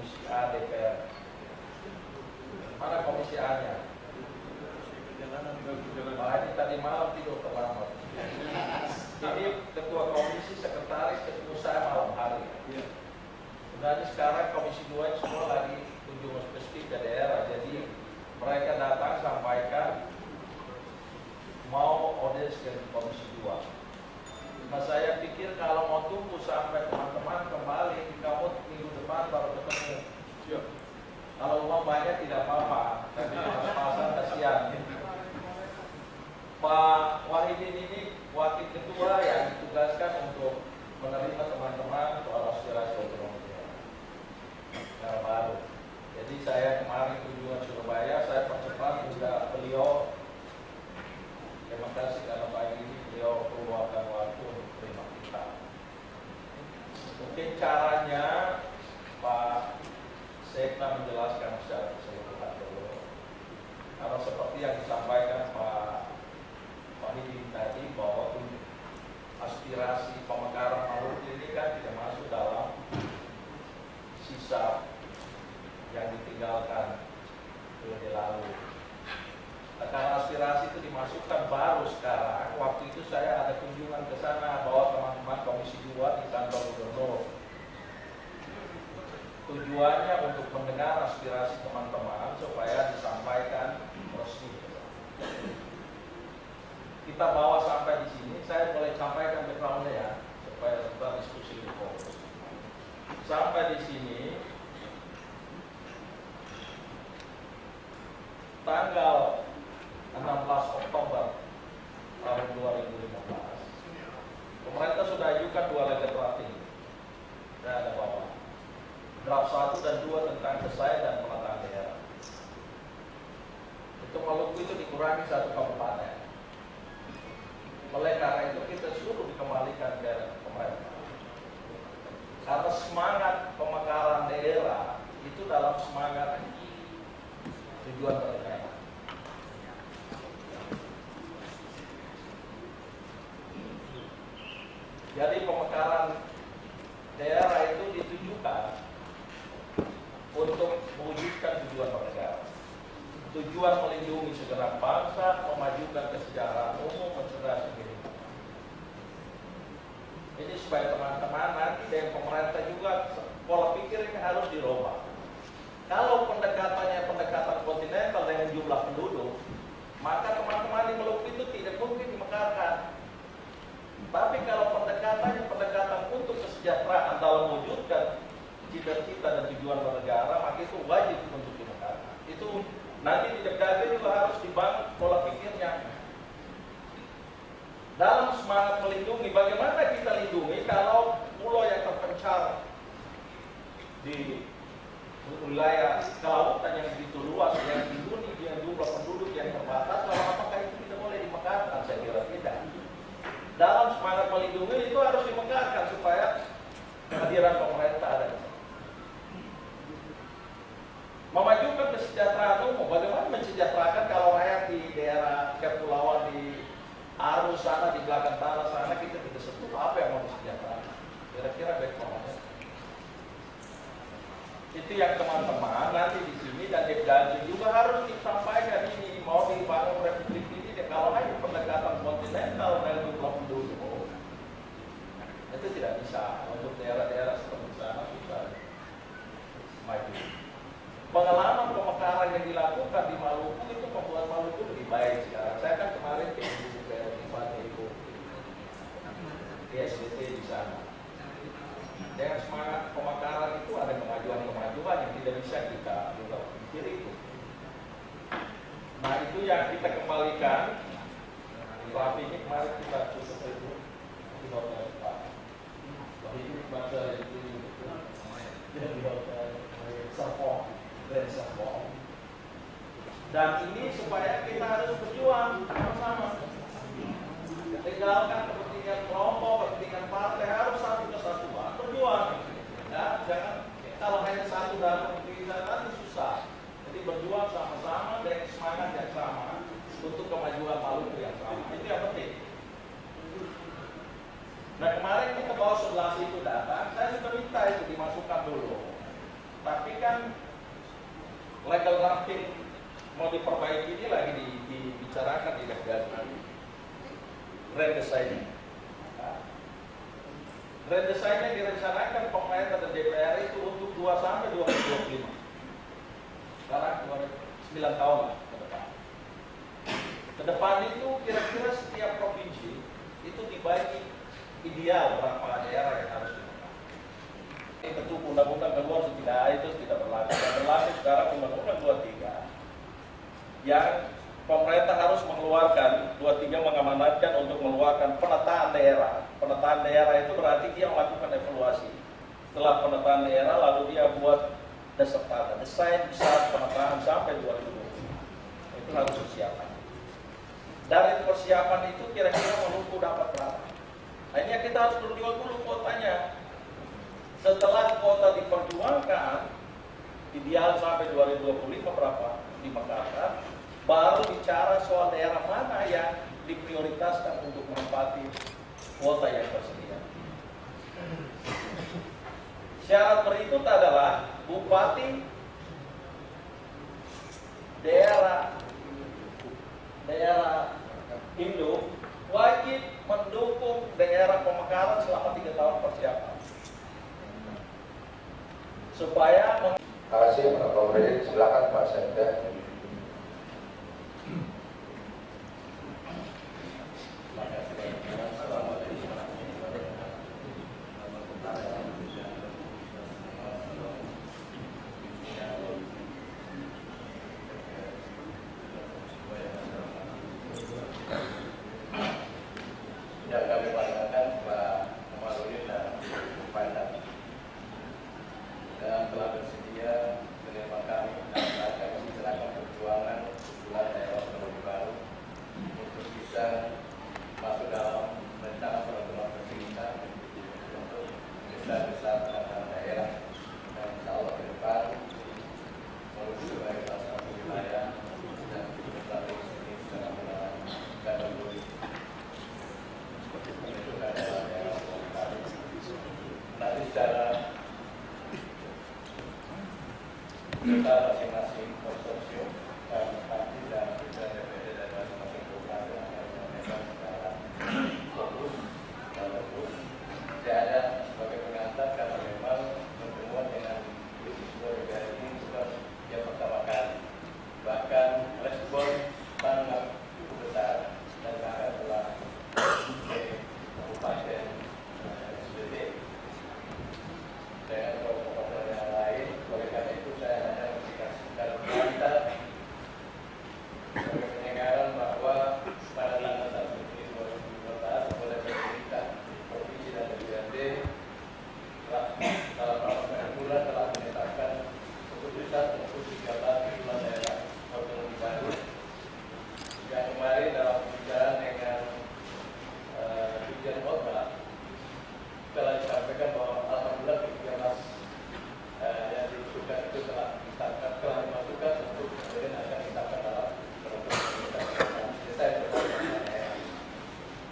Komisi A DPR. Mana Komisi A-nya? Ini tadi malam tidur terlambat. Ini ketua komisi, sekretaris, ketemu saya malam hari. Sebenarnya sekarang Komisi 2 ini semua lagi kunjungan spesifik ke daerah. Jadi mereka datang sampaikan mau audiens ke Komisi 2. Nah saya pikir kalau mau tunggu sampai teman-teman kembali, kamu minggu depan baru ketemu. Kalau uang banyak tidak apa-apa, tapi pas-pasan kasihan. Pak Wahidin ini wakil ketua yang ditugaskan untuk menerima teman-teman soal aspirasi otonomi yang baru. Jadi saya kemarin kunjungan Surabaya, saya percepat juga beliau. Terima kasih karena pagi ini beliau meluangkan waktu untuk terima kita. Mungkin caranya Pak Sekna menjelaskan secara keseluruhan dulu. Karena seperti yang disampaikan Pak Wahidin tadi bahwa aspirasi pemekaran Maluku ini kan tidak masuk dalam sisa yang ditinggalkan periode lalu. Karena aspirasi itu dimasukkan baru sekarang. Waktu itu saya ada kunjungan ke sana bawa teman-teman Komisi 2 di kantor gubernur. Tujuannya untuk mendengar aspirasi teman-teman supaya disampaikan resmi. Kita bawa sampai di sini, saya boleh sampaikan background-nya ya, supaya kita diskusi lebih fokus. Sampai di sini, tanggal 16 Oktober tahun 2015, pemerintah sudah ajukan 2 legislatif. Saya ada bawa draft 1 dan 2 tentang kesayangan dan penataan daerah. Untuk Maluku itu dikurangi 1 kabupaten. Oleh karena itu kita suruh dikembalikan ke pemerintah. Karena semangat pemekaran daerah itu dalam semangat tujuan bernegara. Jadi pemekaran daerah itu ditujukan untuk mewujudkan tujuan bernegara. Tujuan melindungi segenap bangsa, memajukan kesejahteraan umum, mencerdaskan kehidupan. Jadi supaya teman-teman nanti dari pemerintah juga pola pikir ini harus dirubah. Kalau pendekatannya pendekatan kontinental dengan jumlah penduduk, maka teman-teman di Maluku itu tidak mungkin dimekarkan. Tapi kalau pendekatannya pendekatan untuk kesejahteraan dalam mewujudkan cita-cita dan tujuan bernegara, maka itu wajib untuk dimekarkan. Itu nanti di DPRD juga harus dibangun pola pikirnya. Dalam semangat melindungi, bagaimana kita lindungi kalau pulau yang terpencar di wilayah kelautan yang begitu luas, yang dilindungi, yang jumlah penduduk yang terbatas, lalu apakah itu tidak boleh dimekarkan? Saya kira tidak. Dalam semangat melindungi itu harus dimekarkan supaya kehadiran pemerintah ada. Memajukan kesejahteraan umum, bagaimana mensejahterakan kalau rakyat di daerah kepulauan di Arus sana, di belakang tanah sana, kita tidak sentuh apa yang mau disejahterakan. Kira-kira background-nya. Itu yang teman-teman nanti di sini dan di Ganji juga harus disampaikan ini mau dibangun republik ini. Kalau hanya pendekatan kontinental dan jumlah penduduk, itu tidak bisa. Untuk daerah-daerah seperti sana susah maju. Pengalaman pemekaran yang dilakukan di Maluku itu membuat Maluku lebih baik sekarang. Saya kan kemarin ke Ibu di SBT di sana. Dengan semangat pemekaran itu ada kemajuan-kemajuan yang tidak bisa kita pikir itu. Nah itu yang kita kembalikan. Tapi ini kemarin kita tutup itu di hotel Pak. Tapi ini baca itu di hotel Serpong. Dari Serpong. Dan ini supaya kita harus berjuang sama-sama. Tinggalkan kepentingan kelompok, kepentingan partai, harus satu kesatuan, berjuang. Ya, jangan kalau hanya satu dalam kepentingan nanti susah. Jadi berjuang sama-sama dengan semangat yang sama untuk kemajuan Maluku yang sama. Itu yang penting. Nah kemarin kita bawa 11 itu datang, saya sudah minta itu dimasukkan dulu. Tapi kan legal drafting mau diperbaiki ini lagi dibicarakan di DPR. Grand design. Grand design-nya direncanakan pemerintah dan DPR itu untuk 2 sampai 2025. Sekarang 9 tahun lah ke depan. Ke depan itu kira-kira setiap provinsi itu dibagi ideal berapa daerah yang harus dibuka. Ini tentu undang-undang kedua itu tidak berlaku. Yang berlaku sekarang undang-undang 23 yang pemerintah harus mengeluarkan, 23 mengamanatkan untuk mengeluarkan penataan daerah. Penataan daerah itu berarti dia melakukan evaluasi. Setelah penataan daerah lalu dia buat desain besar penataan sampai 2020. Itu harus persiapan. Dari persiapan itu kira-kira menunggu dapat berapa. Hanya kita harus berjuang dulu kuotanya. Setelah kuota diperjuangkan, ideal sampai 2025 berapa dimekakan, baru bicara soal daerah mana yang diprioritaskan untuk menempati kuota yang tersedia. Syarat berikut adalah bupati daerah induk wajib mendukung daerah pemekaran selama 3 tahun persiapan. Supaya Terima kasih Pak Presiden. Silakan Pak Sekda. Yang kami banggakan Pak Komarudin dan Bupati dan telah bersedia menerima kami dan akan menjalankan perjuangan usulan daerah otonomi baru untuk bisa masuk dalam rencana peraturan pemerintah untuk besar-besar tata daerah dan insya Allah ke depan menuju sebagai salah satu wilayah dan berstatus ini secara mulai kategori itu adalah daerah otonomi baru. Nanti secara kita masing-masing konsorsium dan nanti dan kita DPD dan masing-masing program yang akan menyampaikan secara fokus dan fokus. Saya ada sebagai pengantar karena memang pertemuan dengan Ibu negara ini bukan yang pertama kali. Bahkan respon sangat cukup besar dan bahkan telah dari Kabupaten SBT dengan kabupaten yang lain. Oleh karena itu saya hanya memberikan secara pengantar sebagai penyegaran bahwa pada tanggal 1 Juni 2015 oleh pemerintah provinsi dan DPRD dalam rapat bulan telah menetapkan keputusan untuk 13 bulan daerah otonomi baru yang kemarin dalam pembicaraan dengan Dirjen Kota telah disampaikan bahwa alhamdulillah ke-13 yang diusulkan itu telah dimasukkan untuk kemudian akan ditangkap dalam peraturan desain peraturan daerah.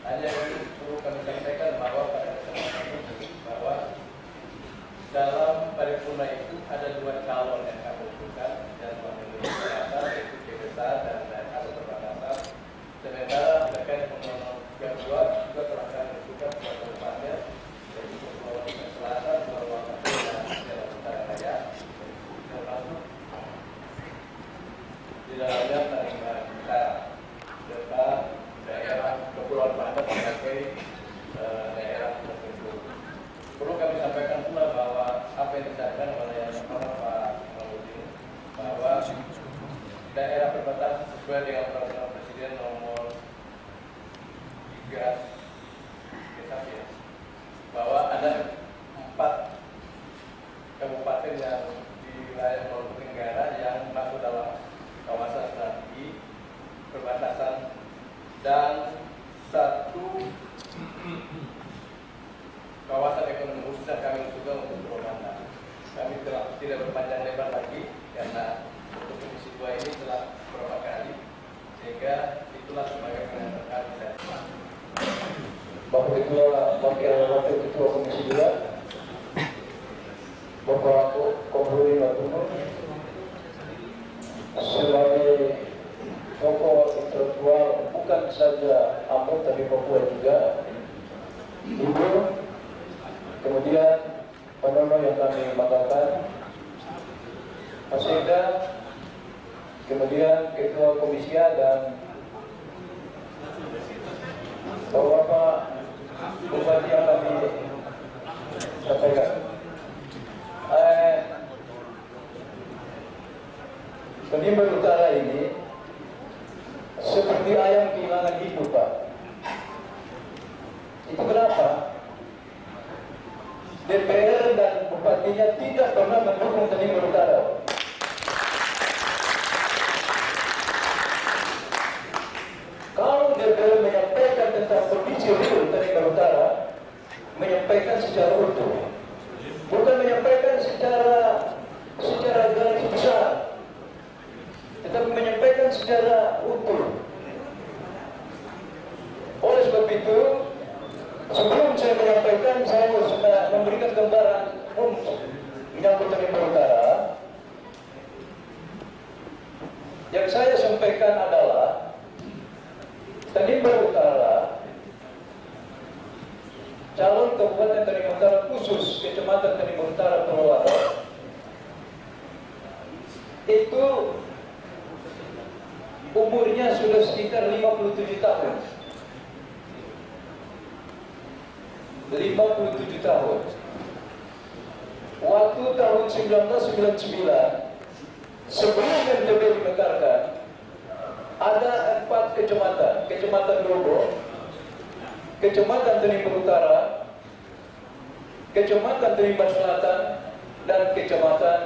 Hanya perlu kami sampaikan bahwa pada kesempatan ini bahwa dalam paripurna itu ada 2 calon yang kami usulkan dan memenuhi syarat yaitu besar dan ada perbatasan. Sementara terkait pembangunan yang kedua juga telah kami usulkan kepada tempatnya yaitu Pulau Selatan, Pulau Wakatobi dan Jalan Utara Raya, termasuk di dalamnya Tarimbar Utara serta daerah Kepulauan Banten sebagai daerah tertentu. Perlu kami sampaikan pula bahwa apa yang disampaikan oleh Pak Komarudin bahwa daerah perbatasan sesuai dengan peraturan Presiden nomor 3 bahwa ada 4 kabupaten yang di wilayah Maluku Tenggara yang masuk dalam kawasan strategi perbatasan dan 1 kawasan ekonomi khusus yang kami usulkan untuk Pulau Banda. Kami telah tidak berpanjang lebar lagi karena untuk komisi 2 ini telah beberapa kali sehingga itulah sebagai pengantar kami. Wakil Ketua Komisi 2. Bapak Kapolri Natuna sebagai tokoh intelektual bukan saja Ambon tapi Papua juga, Ibu, kemudian Panono yang kami banggakan, Pak Sekda, kemudian Ketua Komisi A dan Bapak Bupati yang kami sampaikan. Penimba Utara ini seperti ayam kehilangan hidup, Pak. Itu kenapa? DPR dan bupatinya tidak pernah mendukung Penimba Utara. Kalau DPR menyampaikan tentang kondisi real Penimba Utara, menyampaikan secara utuh, bukan menyampaikan secara garis besar, tetapi menyampaikan secara utuh. Oleh sebab itu, sebelum saya menyampaikan, saya harus memberikan gambaran menyangkut Penimba Utara. Yang saya sampaikan adalah Penimba Utara, calon Kabupaten Penimba Utara khusus Kecamatan Penimba Utara Purwokerto itu umurnya sudah sekitar 57 tahun. 57 tahun. Waktu tahun 1999 sebelum NTB dimekarkan, ada 4 kecamatan: Kecamatan Dobo, Kecamatan Penimba Utara, Kecamatan Penimba Selatan, dan Kecamatan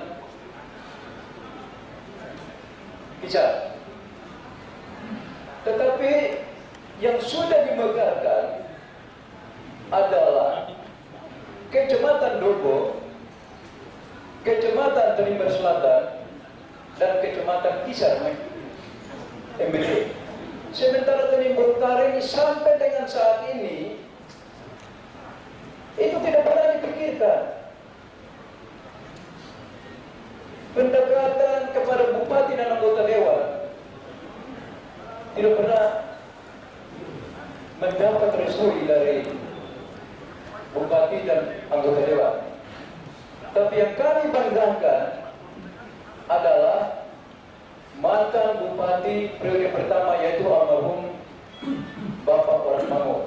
Kisar. Tetapi yang sudah dimekarkan adalah Kecamatan Dobo, Kecamatan Penimba Selatan, dan Kecamatan Kisar MBD. Sementara Penimba Utara ini sampai dengan saat ini itu tidak pernah dipikirkan. Pendekatan kepada bupati dan anggota dewan tidak pernah mendapat restui dari bupati dan anggota dewan. Tapi yang kami banggakan adalah mantan bupati periode pertama, yaitu almarhum Bapak Waras Mangun.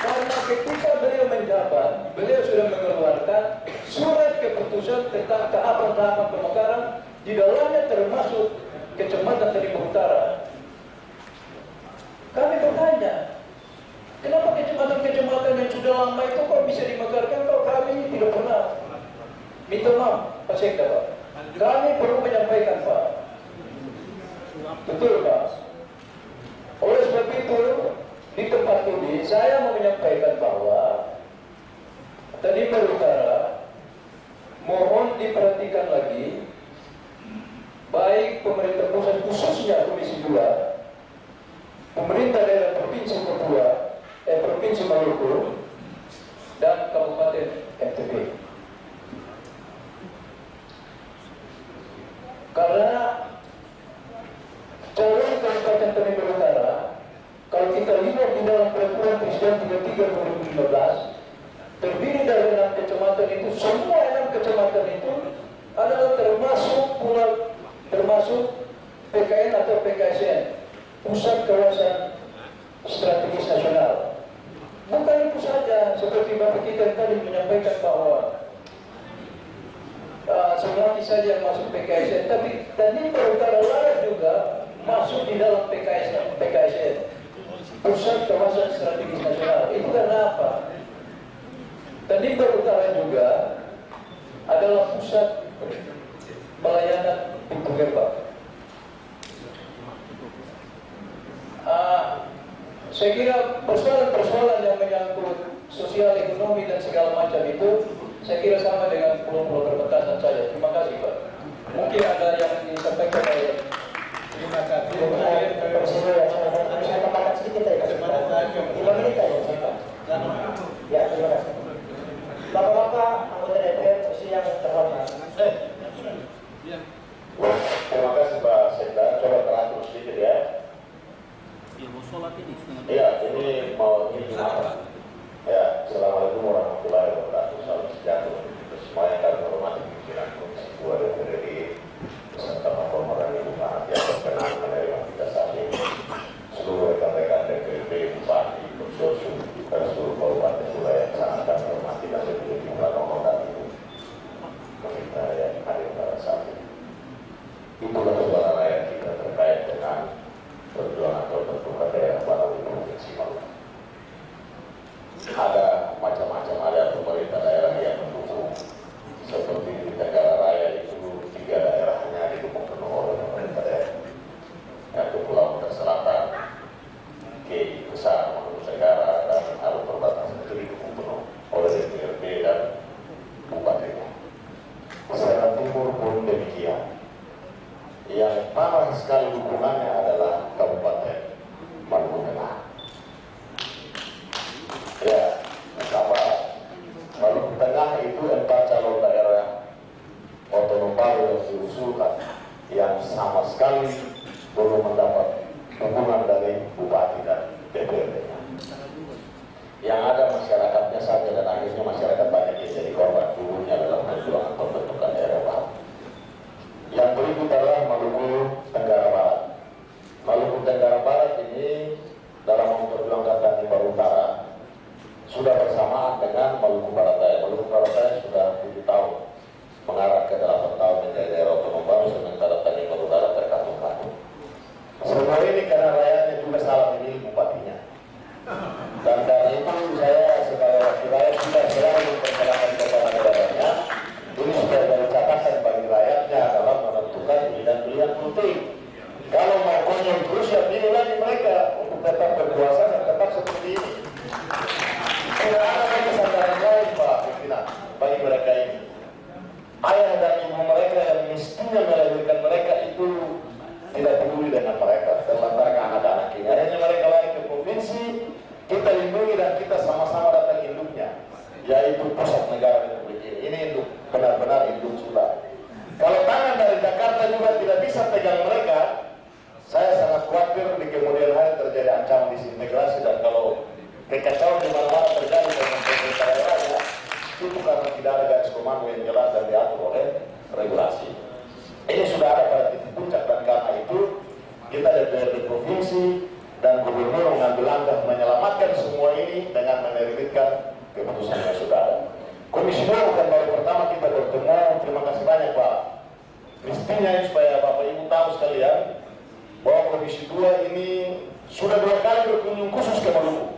Karena ketika beliau menjabat, beliau sudah mengeluarkan surat keputusan tentang tahapan-tahapan pemekaran, di dalamnya termasuk Kecamatan Penimba Utara. Kami bertanya, kenapa kecamatan-kecamatan yang sudah lama itu kok bisa dimekarkan, kok kami tidak pernah? Minta maaf, Pak Sekda, Pak. Kami perlu menyampaikan, Pak. Betul, Pak. Oleh sebab itu, di tempat ini saya mau menyampaikan bahwa Penimba Utara mohon diperhatikan lagi, baik pemerintah pusat khususnya Komisi 2, pemerintah daerah Provinsi Papua, Provinsi Maluku, dan Kabupaten NTB. Karena calon Kabupaten Penimba Utara, kalau kita lihat di dalam Peraturan Presiden 33/2015, terdiri dari 6 kecamatan itu, semua 6 kecamatan itu adalah termasuk PKN atau PKSN, Pusat Kawasan Strategis Nasional. Bukan itu saja, seperti Bapak kita tadi menyampaikan bahwa Sulawesi saja yang masuk PKSN, tapi Penimba Utara layak juga masuk di dalam PKSN, Pusat Kawasan Strategis Nasional. Itu karena apa? Penimba Utara juga adalah pusat pelayanan pintu gerbang. Saya kira persoalan-persoalan yang menyangkut sosial, ekonomi, dan segala macam itu, saya kira sama dengan pulau-pulau perbatasan saja. Terima kasih, Pak. Mungkin ada yang disampaikan oleh. Terima kasih. Saya tambahkan sedikit ya, 5 menit aja. Ya, terima kasih. Maluku Barat Daya. Maluku Barat Daya sudah 7 tahun mengarah ke 8 tahun menjadi daerah otonom baru, sementara Tanjung Baru Utara terkatung-katung. Semua ini karena rakyatnya juga salah memilih bupatinya. Dan karena itu saya sebagai wakil rakyat sudah selalu memperkenalkan kepada negaranya. Ini sudah dari catatan bagi rakyatnya dalam menentukan pilihan-pilihan penting. Kalau mau konyol terus ya pilih lagi mereka untuk tetap berkuasa dan tetap seperti ini. Tidak ada kesadaran lain Pak pimpinan bagi mereka ini. Ayah dan ibu mereka yang mestinya melahirkan mereka itu tidak peduli dengan mereka, terlantarkan anak-anak ini. Akhirnya mereka lari ke provinsi, kita lindungi dan kita sama-sama datang induknya, yaitu pusat negara Republik ini. Ini induk, benar-benar induk sudah. Kalau tangan dari Jakarta juga tidak bisa pegang mereka, saya sangat khawatir di kemudian hari terjadi ancaman disintegrasi, dan kalau kekacauan di mana-mana terjadi dengan pemerintah daerahnya, itu karena tidak ada garis komando yang jelas dan diatur oleh regulasi. Ini sudah ada pada titik puncak, dan karena itu kita DPRD provinsi dan gubernur mengambil langkah menyelamatkan semua ini dengan menerbitkan keputusan yang sudah ada. Komisi 2 bukan baru pertama kita bertemu. Terima kasih banyak Pak. Mestinya supaya Bapak Ibu tahu sekalian bahwa Komisi 2 ini sudah 2 kali berkunjung khusus ke Maluku.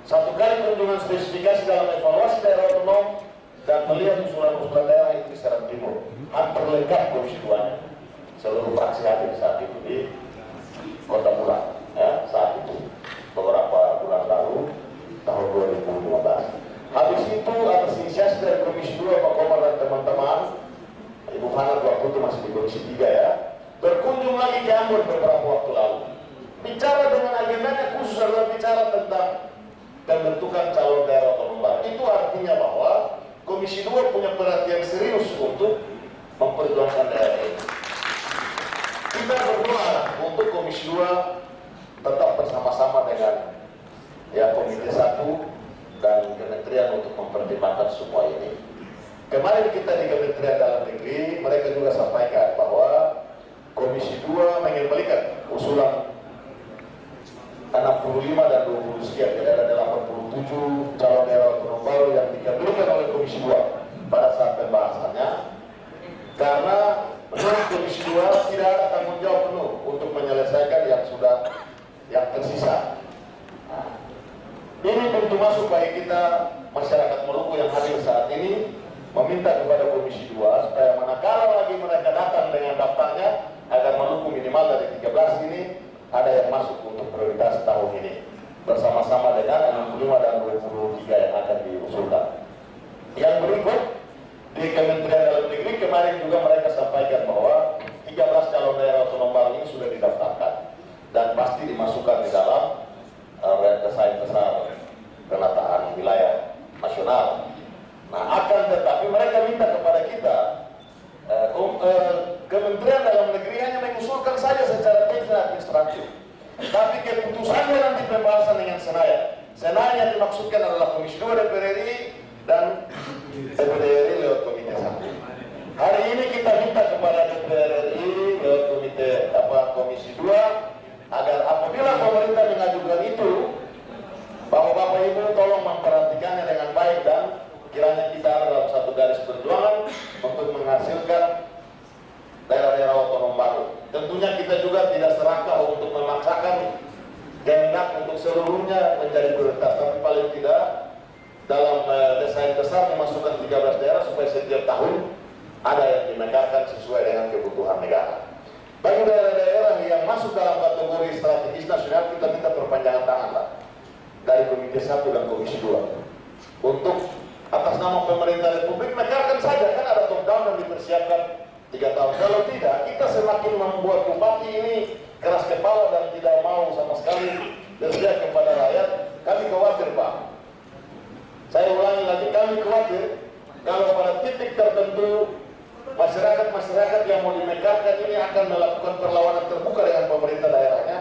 1 kali kunjungan spesifikasi dalam evaluasi daerah otonom dan melihat usulan-usulan daerah itu di Serang Timur. Hampir lengkap Komisi 2-nya. Seluruh fraksi hadir saat itu di Kota Bulan, ya, saat itu beberapa bulan lalu tahun 2015. Habis itu atas inisiasi dari Komisi 2 Pak Komar dan teman-teman, Ibu Fana waktu itu masih di Komisi 3 ya, berkunjung lagi ke Ambon beberapa waktu lalu. Bicara dengan agendanya khusus adalah bicara tentang pembentukan calon daerah otonom baru. Itu artinya bahwa Komisi 2 punya perhatian serius untuk memperjuangkan daerah ini. Kita berdoa untuk Komisi 2 tetap bersama-sama dengan ya Komite 1 dan Kementerian untuk mempertimbangkan semua ini. Kemarin kita di Kementerian Dalam Negeri, mereka juga sampaikan bahwa Komisi 2 mengembalikan usulan 65 dan 20 sekian, jadi ada 87 calon daerah otonom baru yang dikabulkan oleh Komisi 2 pada saat pembahasannya, karena menurut Komisi 2 tidak ada tanggung jawab penuh untuk menyelesaikan yang tersisa. Nah, ini pintu masuk bagi kita masyarakat Maluku yang hadir saat ini, meminta kepada Komisi 2 supaya manakala lagi mereka datang dengan daftarnya, agar Maluku minimal dari 13 ini ada yang masuk untuk prioritas tahun ini bersama-sama dengan 65 dan 23 yang akan diusulkan. Yang berikut, di Kementerian Dalam Negeri kemarin juga mereka sampaikan bahwa 13 calon daerah otonom baru ini sudah didaftarkan dan pasti dimasukkan di dalam desain besar penataan wilayah nasional. Nah, akan tetapi mereka minta kepada kita, Kementerian Dalam Negeri hanya mengusulkan saja secara teknis administratif, tapi keputusannya nanti pembahasan dengan Senayan yang dimaksudkan adalah Komisi 2 DPR RI dan DPR RI lewat Komite 1. Hari ini kita minta kepada DPR RI lewat Komisi 2 agar apabila pemerintah mengajukan itu, Bapak-Bapak Ibu tolong memperhatikannya dengan baik dan kiranya kita ada dalam satu garis perjuangan untuk menghasilkan daerah-daerah otonom baru. Tentunya kita juga tidak serakah untuk memaksakan kehendak untuk seluruhnya menjadi prioritas, tapi paling tidak dalam desain besar memasukkan 13 daerah supaya setiap tahun ada yang dimekarkan sesuai dengan kebutuhan negara. Bagi daerah-daerah yang masuk dalam kategori strategis nasional, kita minta perpanjangan tangan Pak, dari Komite 1 dan Komisi 2 untuk atas nama pemerintah Republik mekarkan saja, kan ada top down yang dipersiapkan 3 tahun. Kalau tidak, kita semakin membuat bupati ini keras kepala dan tidak mau sama sekali berpihak kepada rakyat. Kami khawatir Pak, saya ulangi lagi, kami khawatir kalau pada titik tertentu masyarakat yang mau dimekarkan ini akan melakukan perlawanan terbuka dengan pemerintah daerahnya,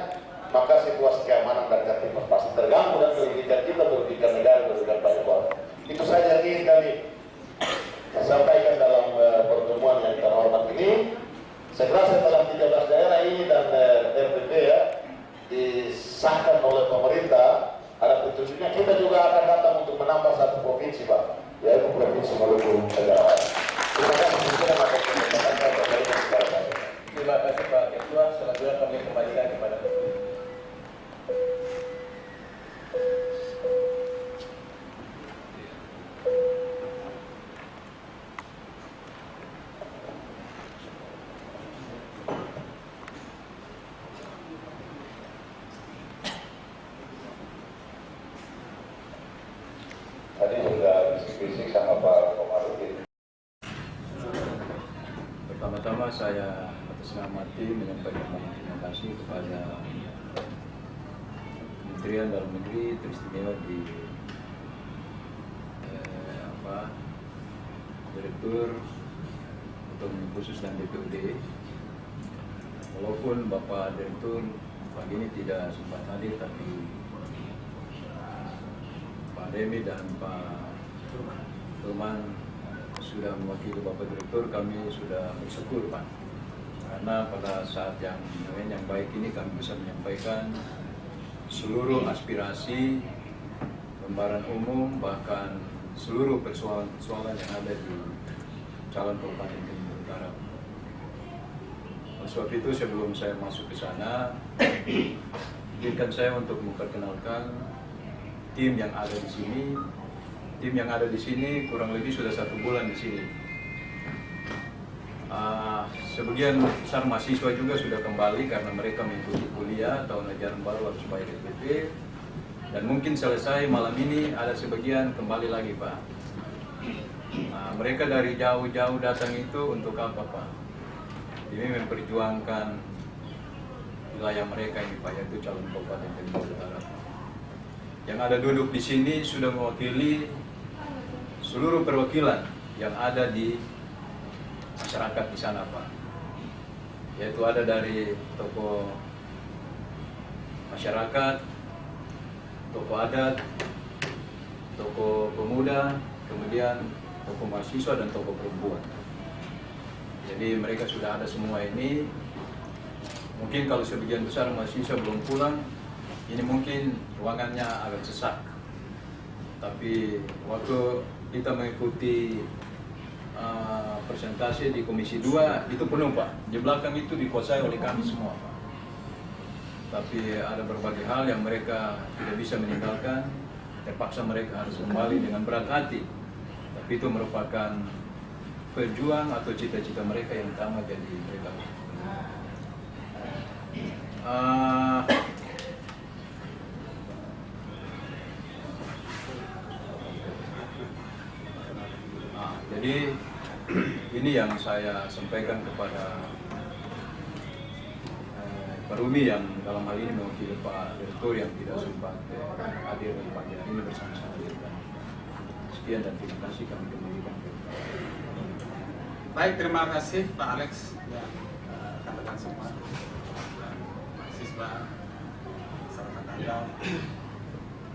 maka situasi keamanan dan tertib pasti terganggu dan merugikan kita, merugikan negara, merugikan banyak orang. Itu saja yang ingin kami sampaikan dalam pertemuan yang terhormat ini. Segera setelah 13 daerah ini dan RPP ya disahkan oleh pemerintah, ada petunjuknya, kita juga akan datang untuk menambah 1 provinsi Pak, Provinsi Maluku Tenggara. Terima kasih sudah memakai kesempatan dan kembali ke sekarang. Terima kasih Pak Ketua. Selanjutnya kami kembalikan kepada Ketua. Tadi sudah bisik-bisik sama Pak Komarudin. Pertama-tama saya atas nama tim menyampaikan terima kasih kepada Kementerian Dalam Negeri teristimewa di Direktur Otonomi Khusus dan DPUD. Walaupun Bapak Direktur pagi ini tidak sempat hadir, tapi Pak Demi dan Pak Firman sudah mewakili Bapak Direktur. Kami sudah bersyukur Pak, karena pada saat yang baik ini kami bisa menyampaikan seluruh aspirasi lembaran umum, bahkan seluruh persoalan-persoalan yang ada di calon Kabupaten Kalimantan Utara. Oleh sebab itu sebelum saya masuk ke sana, izinkan saya untuk memperkenalkan tim yang ada di sini. Tim yang ada di sini kurang lebih sudah 1 bulan di sini. Sebagian besar mahasiswa juga sudah kembali karena mereka mengikuti kuliah tahun ajaran baru harus bayar SPP. Dan mungkin selesai malam ini ada sebagian kembali lagi Pak. Mereka dari jauh-jauh datang itu untuk apa Pak? Ini memperjuangkan wilayah mereka ini Pak, yaitu calon Kabupaten Kalimantan Utara. Yang ada duduk di sini sudah mewakili seluruh perwakilan yang ada di masyarakat di sana Pak. Yaitu ada dari tokoh masyarakat, tokoh adat, tokoh pemuda, kemudian tokoh mahasiswa dan tokoh perempuan. Jadi mereka sudah ada semua ini. Mungkin kalau sebagian besar mahasiswa belum pulang, ini mungkin ruangannya agak sesak. Tapi waktu kita mengikuti presentasi di Komisi 2 itu penuh Pak. Di belakang itu dikuasai oleh kami semua Pak. Tapi ada berbagai hal yang mereka tidak bisa meninggalkan, terpaksa mereka harus kembali dengan berat hati. Tapi itu merupakan pejuang atau cita-cita mereka yang utama, jadi mereka jadi ini yang saya sampaikan kepada Pak Rumi yang dalam hal ini mewakili Pak Direktur yang tidak sempat hadir di pagi hari ini bersama-sama kita. Sekian dan terima kasih, kami kembalikan ke Baik, terima kasih Pak Alex dan rekan-rekan semua, mahasiswa, masyarakat adat,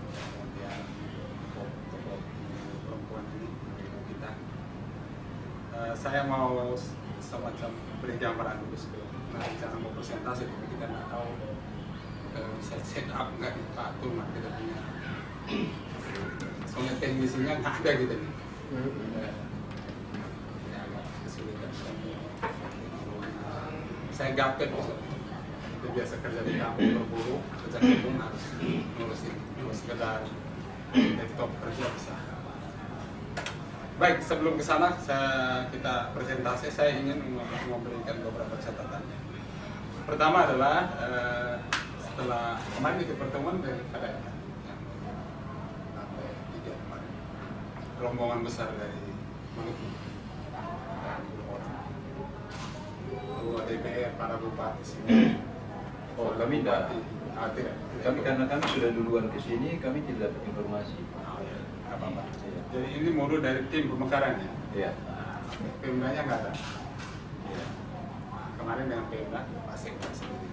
kemudian tokoh perempuan ini kita. Saya mau semacam beri gambaran dulu sebelum jangan mau presentasi, tapi kita nggak tahu bisa set up nggak di patung, kita punya soalnya teknisinya nggak ada gitu nih. Saya gapet, itu biasa kerja di kampung berburu, kerja kampung harus ngurusin, sekedar laptop kerja bisa. Baik, sebelum ke sana kita presentasi, saya ingin memberikan beberapa catatan. Pertama adalah setelah kemarin itu pertemuan dari ada rombongan besar dari Maluku, ketua DPR, para bupati sini. Oh, kami tidak. Tidak. Kami karena kami sudah duluan ke sini, kami tidak dapat informasi. Apa-apa. Jadi ini murni dari tim pemekaran ya? Iya. Pemdanya nggak ada. Iya. Kemarin dengan Pemda pasti sendiri.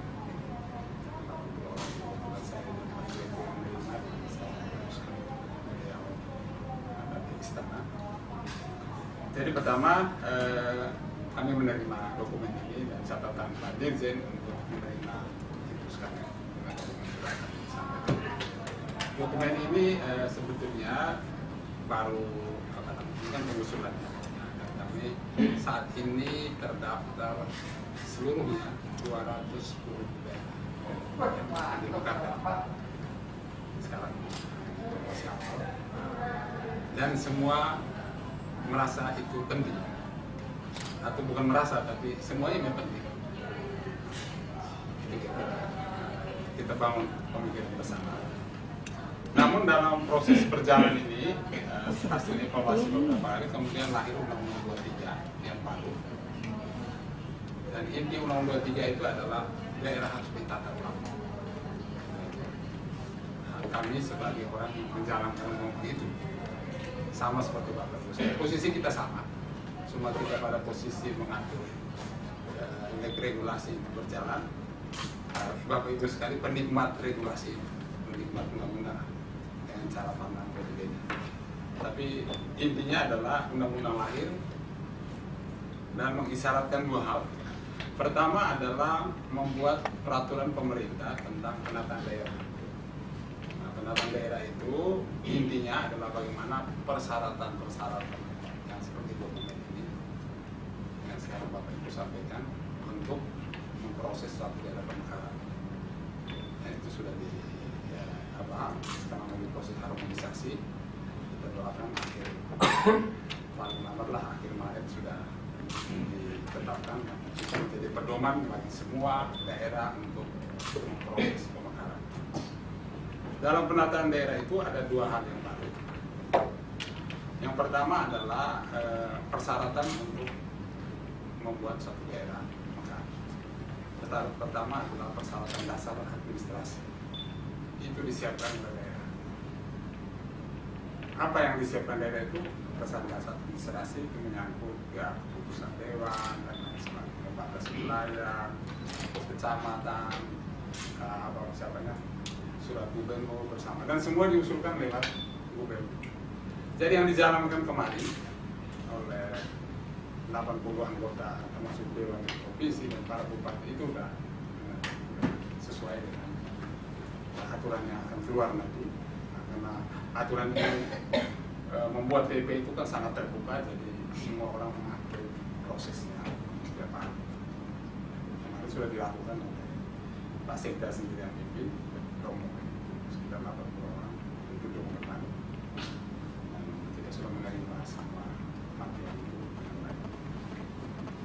Jadi pertama kami menerima dokumen ini dan catatan Pak Dirjen untuk menerima itu sekarang. Dokumen ini sebetulnya baru ini kan saat ini terdaftar seluruhnya 210 daerah yang dimekarkan sekarang dan semua merasa itu penting, atau bukan merasa tapi semuanya memang penting. Kita bangun pemikiran bersama. Namun dalam proses berjalan ini hasil evaluasi beberapa hari kemudian lahir Undang-Undang 23 yang baru. Dan inti Undang-Undang 23 itu adalah daerah harus ditata ulang. Nah, kami sebagai orang yang menjalankan undang-undang itu sama seperti Bapak Ibu. Posisi kita sama, cuma kita pada posisi mengatur regulasi itu berjalan. Bapak Ibu sekali penikmat regulasi, penikmat undang-undang dengan cara pandang berbeda. Tapi intinya adalah undang-undang lahir dan mengisyaratkan dua hal. Pertama adalah membuat peraturan pemerintah tentang penataan daerah. Nah, penataan daerah itu intinya adalah bagaimana persyaratan-persyaratan yang seperti dokumen ini yang sekarang Bapak Ibu sampaikan untuk memproses suatu daerah pemekaran. Nah, itu sudah sekarang lagi proses harmonisasi. Kita doakan akhir paling lambat lah akhir Maret sudah ditetapkan menjadi pedoman bagi semua daerah untuk memproses pemekaran. Dalam penataan daerah itu ada dua hal yang baru. Yang pertama adalah persyaratan untuk membuat suatu daerah pemekaran. Pertama adalah persyaratan dasar administrasi. Itu disiapkan oleh daerah. Apa yang disiapkan daerah itu? Persyaratan dasar administrasi itu menyangkut ya keputusan dewan dan lain sebagainya, batas wilayah, kecamatan, surat gubernur bersama, dan semua diusulkan lewat gubernur. Jadi yang dijalankan kemarin oleh 80 anggota termasuk dewan provinsi dan para bupati itu sudah sesuai dengan aturan yang akan keluar nanti. Nah, karena aturan ini membuat PP itu kan sangat terbuka, jadi semua orang mengatur prosesnya setiap hari. Kemarin sudah dilakukan oleh Pak Sekda sendiri yang pimpin, rombongan sekitar 80 orang itu dokumen. Dan kita sudah menerima sama materi itu.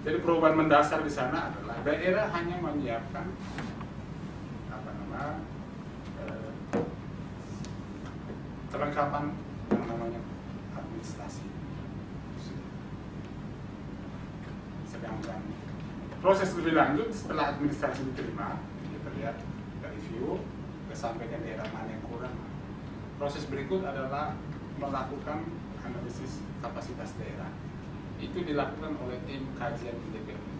Jadi perubahan mendasar di sana adalah daerah hanya menyiapkan kelengkapan yang namanya administrasi. Sedangkan proses lebih lanjut setelah administrasi diterima, kita lihat, kita review, kita sampaikan daerah mana yang kurang. Proses berikut adalah melakukan analisis kapasitas daerah. Itu dilakukan oleh tim kajian independen.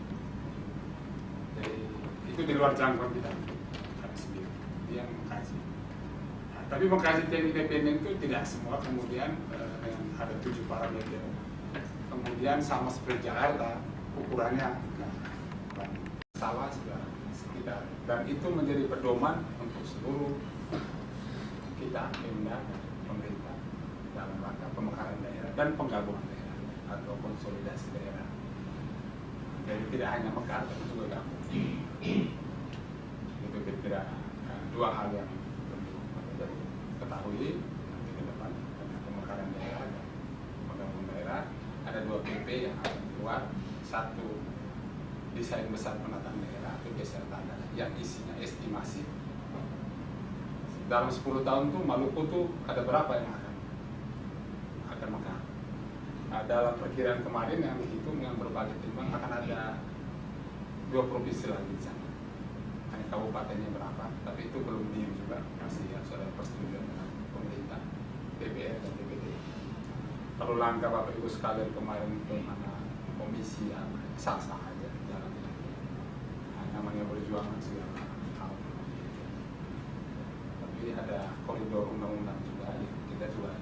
Jadi itu di luar jangkauan kita, kami sendiri, dia yang mengkaji. Nah, tapi mengkaji tim independen itu tidak semua kemudian ada 7 parameter. Kemudian sama seperti Jakarta, ukurannya salah sudah sekitar, dan itu menjadi pedoman untuk seluruh kita pemerintah dalam rangka pemekaran daerah dan penggabungan daerah atau konsolidasi daerah. Jadi tidak hanya mekar tapi juga gabung. Itu kira-kira dua hal yang perlu ketahui nanti ke depan tentang pemekaran daerah dan penggabungan daerah. Ada 2 PP yang akan keluar. Satu, desain besar penataan daerah atau desain tanda yang isinya estimasi. Dalam 10 tahun tuh Maluku tuh ada berapa yang akan mekar. Nah, dalam perkiraan kemarin yang dihitung yang berbagai timbang akan ada 2 provinsi lagi di sana. Hanya kabupatennya berapa, tapi itu belum diem juga, masih harus ada persetujuan dengan pemerintah, DPR dan DPD. Kalau langkah Bapak Ibu sekalian kemarin ke mana komisi yang sah-sah aja jalan ini. Nah, namanya perjuangan segala hal. Tapi ada koridor undang-undang juga, kita juga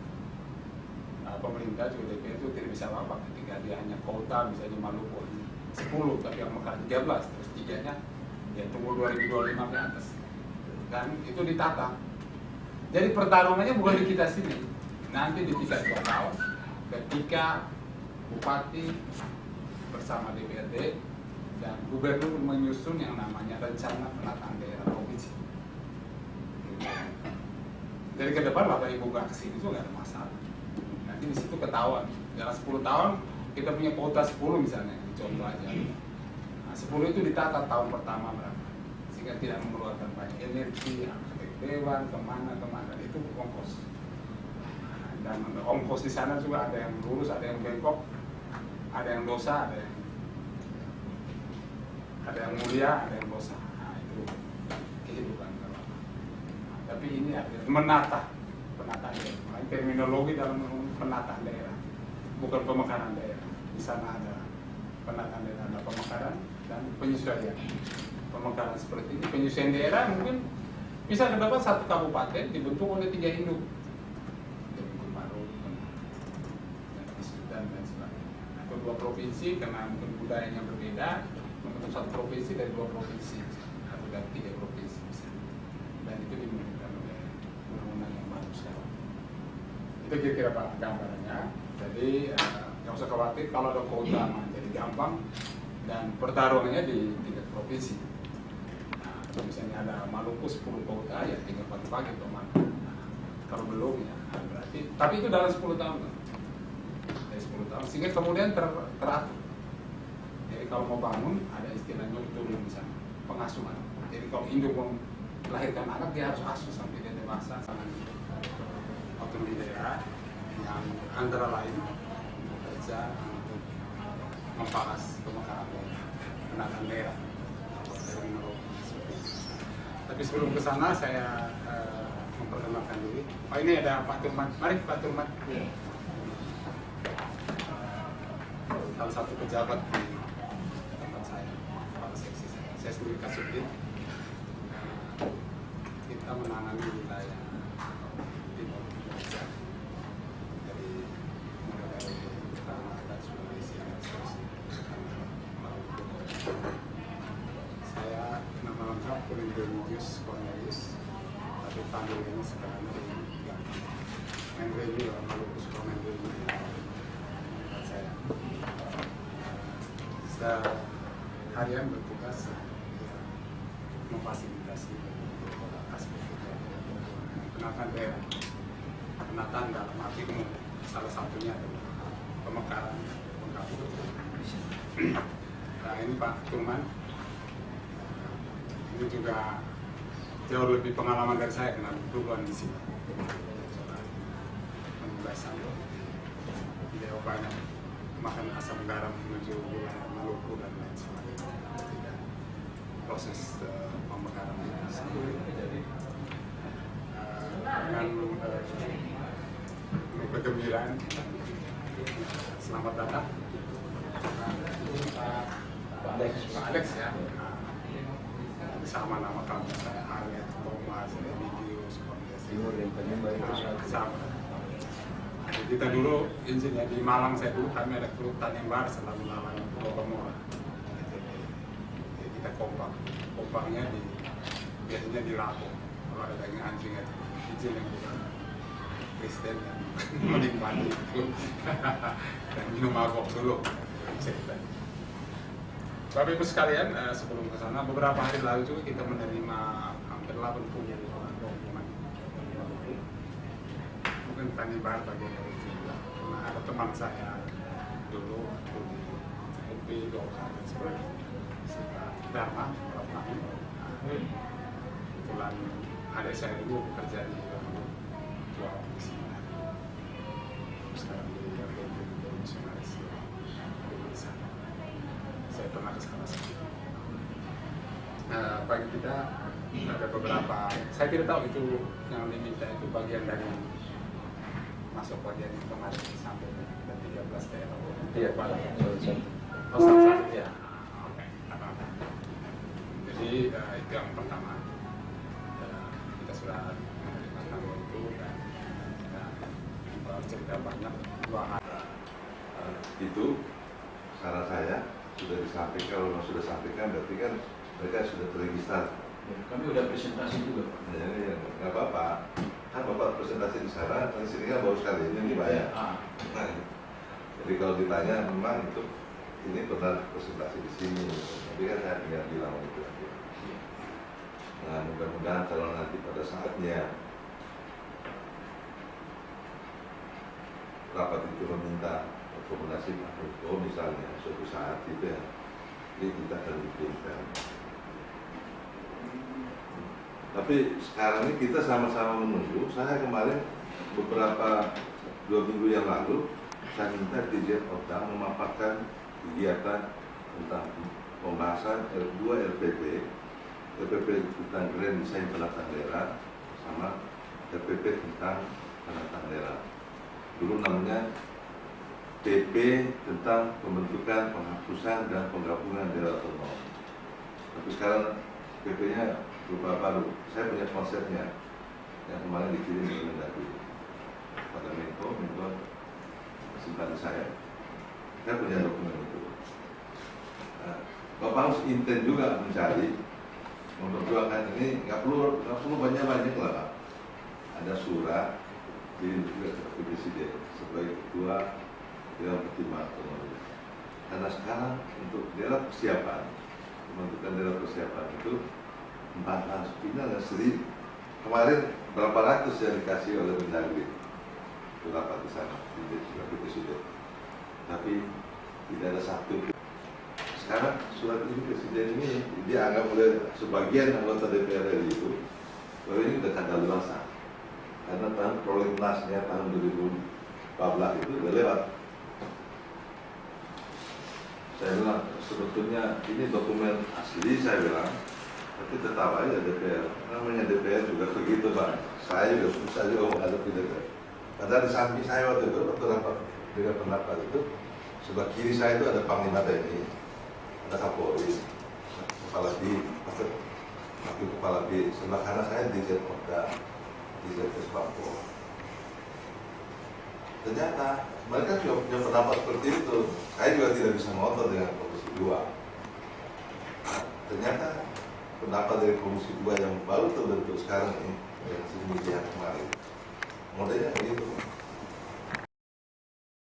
pemerintah juga DPR itu tidak bisa apa ketika dia hanya kota misalnya Maluku 10 tapi yang mekar 13 terus 3-nya ya tunggu 2025 ke atas dan itu ditata. Jadi pertarungannya bukan di kita sini, nanti di tingkat lokal ketika bupati bersama DPRD dan Gubernur menyusun yang namanya rencana penataan daerah provinsi. Dari ke depan Bapak Ibu gak kesini itu nggak ada masalah. Nanti di situ ketahuan. Dalam 10 tahun kita punya kuota 10 misalnya, contoh aja. Nah, 10 itu ditata tahun pertama berapa, sehingga tidak mengeluarkan banyak energi, dewan kemana itu ongkos. Dan ongkos di sana juga ada yang lurus, ada yang bengkok, ada yang dosa, ada yang mulia, ada yang dosa. Nah, itu kehidupan. Tapi ini adalah penataan daerah. Terminologi dalam penataan daerah, bukan pemekaran daerah. Di sana ada penataan daerah, ada pemekaran dan penyesuaian. Pemekaran seperti ini, penyesuaian daerah mungkin bisa terdapat satu kabupaten dibentuk oleh 3 induk, baru dan lain sebagainya. Atau 2 provinsi karena mungkin budayanya berbeda, membentuk 1 provinsi dari 2 provinsi atau dari 3 provinsi misalnya. Dan itu dimiliki oleh undang-undang yang baru sekarang. Itu kira-kira Pak gambarannya. Jadi nggak usah khawatir kalau ada kuota jadi gampang dan pertarungannya di tingkat provinsi. Kalau misalnya ada Maluku 10 kota, ya tinggal pagi-pagi teman. Kalau belum ya berarti, tapi itu dalam 10 tahun. Dari 10 tahun, sehingga kemudian teratur. Jadi kalau mau bangun, ada istilahnya turun misalnya, pengasuhan. Jadi kalau induk mau melahirkan anak, dia harus asuh sampai dia dewasa. Sangat otonomi daerah yang antara lain bekerja untuk membahas pemekaran penataan daerah. Tapi sebelum ke sana saya memperkenalkan diri. Oh, ini ada Pak Turman. Mari Pak Turman. Salah satu pejabat di tempat saya, kepala seksi saya. Saya sendiri Kasubdit. Kita menangani wilayah timur Indonesia dari mulai dari utara dan Sulawesi dan Maluku. Saya nama lengkap Remigius Cornelius, tapi panggilannya sekarang Menremi lah, Maluku suka Menremi. Saya harian bertugas memfasilitasi aspek penataan daerah, penataan dalam arti umum. Salah satunya adalah pemekaran pengkabupaten. Nah ini Pak Turman. Ini juga jauh lebih pengalaman dari saya karena duluan di sini. Mulai sampai beliau banyak makan asam garam menuju wilayah Maluku dan lain sebagainya. Proses pemekaran sendiri jadi dengan kegembiraan. Selamat datang Pak Alex ya. Sama nama kami saya Arlet, Thomas, Remigius, Cornelius, sama. Kita dulu izin ya di Malang saya dulu kami ada klub Tanimbar selalu lawan Lokomora. Jadi kita kompaknya biasanya di Lapo. Kalau ada daging anjing itu izin yang bukan Kristen yang menikmati itu dan minum mabok dulu. Bapak Ibu sekalian, sebelum ke sana, beberapa hari lalu juga kita menerima hampir 80 orang dokumen. Mungkin Tanimbar bagian dari itu. Karena ada teman saya dulu di LP, Golkar dan sebagainya. Dharma, kebetulan adik saya dulu bekerja di Tua Komisi. Sekarang di Komisionaris di sana. Saya pernah ke sana sendiri. Bagi kita ada beberapa, saya tidak tahu itu yang diminta itu bagian dari masuk bagian yang kemarin sampai ke 13 daerah. Iya, Pak. Satu ya. Oke. Jadi itu yang pertama. Kita sudah menerima tamu itu dan cerita banyak 2 hari. Itu saran saya sudah disampaikan, kalau sudah sampaikan berarti kan mereka sudah terregister. Ya, kami udah presentasi juga Pak. Ya, nggak apa-apa. Kan Bapak presentasi di sana, di sini kan baru sekali ini Pak ya. Nah, jadi kalau ditanya memang itu ini pernah presentasi di sini, tapi kan saya tidak bilang itu. Nah, mudah-mudahan kalau nanti pada saatnya rapat itu meminta rekomendasi Pak Menko misalnya suatu saat itu ya, jadi kita akan bikinkan. Tapi sekarang ini kita sama-sama menunggu. Saya kemarin beberapa 2 minggu yang lalu saya minta Dirjen Oda memaparkan kegiatan tentang pembahasan 2 LPP tentang Grand Design Penataan Daerah sama LPP tentang penataan daerah. Dulu namanya PP tentang pembentukan, penghapusan dan penggabungan daerah otonom. Tapi sekarang PP-nya berupa baru. Saya punya konsepnya yang kemarin dikirim ke Mendagri pada Menko simpan saya. Saya punya dokumen itu. Nah, Bapak harus intent juga mencari, memperjuangkan ini. Nggak perlu banyak-banyak lah. Ada surat kirim juga ke Presiden sebagai ketua Dewan Pertimbangan Ekonomi. Karena sekarang untuk daerah persiapan, pembentukan daerah persiapan itu 400 final dan 1000. Kemarin berapa ratus yang dikasih oleh Mendagri berapa di sana di Presiden, tapi tidak ada satu. Sekarang surat ini Presiden ini dia anggap oleh sebagian anggota DPR RI itu bahwa ini sudah kadaluarsa karena tahun prolegnasnya tahun 2014 itu sudah lewat. Saya bilang sebetulnya ini dokumen asli, saya bilang, tapi tetap aja DPR, namanya DPR juga begitu Pak. Saya juga susah juga menghadapi DPR. Padahal di samping saya waktu itu, waktu rapat dengan pendapat itu, sebelah kiri saya itu ada Panglima TNI, ada Kapolri, Kepala BIN, Wakil Kepala BIN, sebelah kanan saya Dirjen Oda, Dirjen Papua. Ternyata mereka juga punya pendapat seperti itu. Saya juga tidak bisa ngotot dengan Komisi 2. Ternyata pendapat dari Komisi 2 yang baru terbentuk sekarang ini yang sedemikian kemarin